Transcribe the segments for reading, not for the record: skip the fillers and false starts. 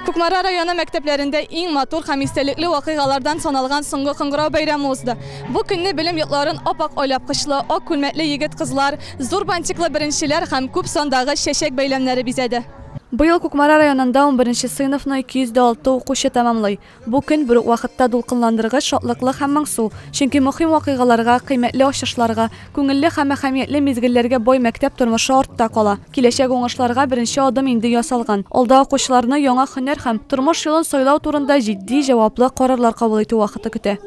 Kukmara rayonu məktəblərində ən motor həm istəlikli vakıqalardan sanalğan Soğuq Qınqırov bayramı uzdu. Bu günni bilim yurtların opak oylapqışlı, ok külmətli yigit qızlar, zor bantikli birinçilər həm küp sondağı şəşək beyləmləri bizədi. Bu yıl Kukmara rayonunda 11-ci sınıfını 206 oquşu tamamlay. Bu gün bir vaqtda dulqınlandırıcı, şadlıqlı həm məngsu. Çünki mühim vakıqalarga, qiymetli aşışlarga, көңелле həm əhamiyetli mezgillərə boy məktəb turmuşu ortda qala. Kiləcək oңышларга birinci adım indi yasalğan. Alda oquşlarını яңа һөнәр həm turmuş yolun soylау турында ciddi cavablı qararlar qəbul etү vaqtı көтә.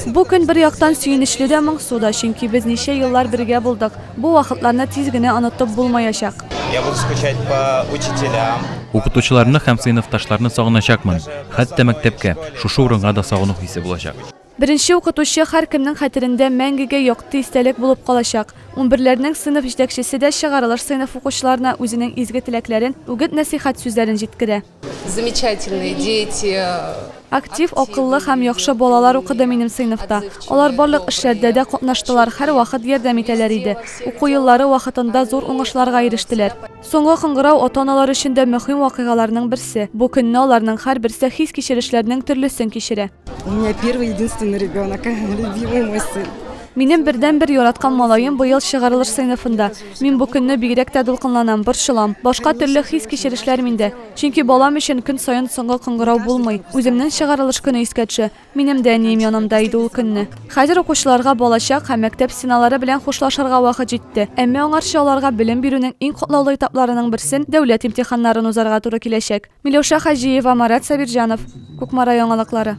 Bu gün bir yaqdan süyünüчле дә məngsu da, çünki biz neçə yıllar birgə bulduk. Bu vaqtlarını tez генә unutub bulmayacaq. Я буду скучать по учителям. Укытучыларны һәм сыйныфташларны сагыначакмын. Хәтта мәктәпкә, шушы урынга да сагыну хисе булачак. Birinci укытучы һәр кемнең хәтерендә мәңгегә якты истәлек булып калачак. 11ләрнең сыйныф җитәкчесе дә чыгарылыш сыйныф укучыларына үзенең изге теләкләрен, үгет нәсихәт сүзләрен җиткерә. Замечательные дети. Актив, акыллы һәм яхшы балалар укыды минем сыйныфта. Алар барлык эшләрдә дә катнаштылар, һәр вакыт ярдәм итәләр иде. Уку еллары вакытында зур уңышларга ирештеләр. Соңгы Кыңгырау ата-аналар өчен дә мөһим вакыйгаларның берсе. Бу көнне аларның һәр берсе хис кичерешләрнең төрлесен кичерә. У меня первый единственный ребенок, любимый мой сын. Минем бердән-бер яраткан малаем бу ел чыгарылыш сыйныфында. Мин бу көнне бигрәк тә дулкынланам, борчылам. Башка төрле хис кичерешләр миндә. Чөнки балам өчен көн саен соңгы Кыңгырау булмый. Үземнең чыгарылыш көне искә төшә. Минем дә әнием янымда иде ул көнне. Хәзер укучыларга балачак һәм мәктәп стеналары белән хушлашырга вакыт җитте. Әмма аңарчы аларга белем бирүнең иң катлаулы этапларының берсен дәүләт имтиханнарын узарга туры киләчәк. Миләүшә Хаҗиева, Марат Сабирҗанов, Кукмара яңалыклары.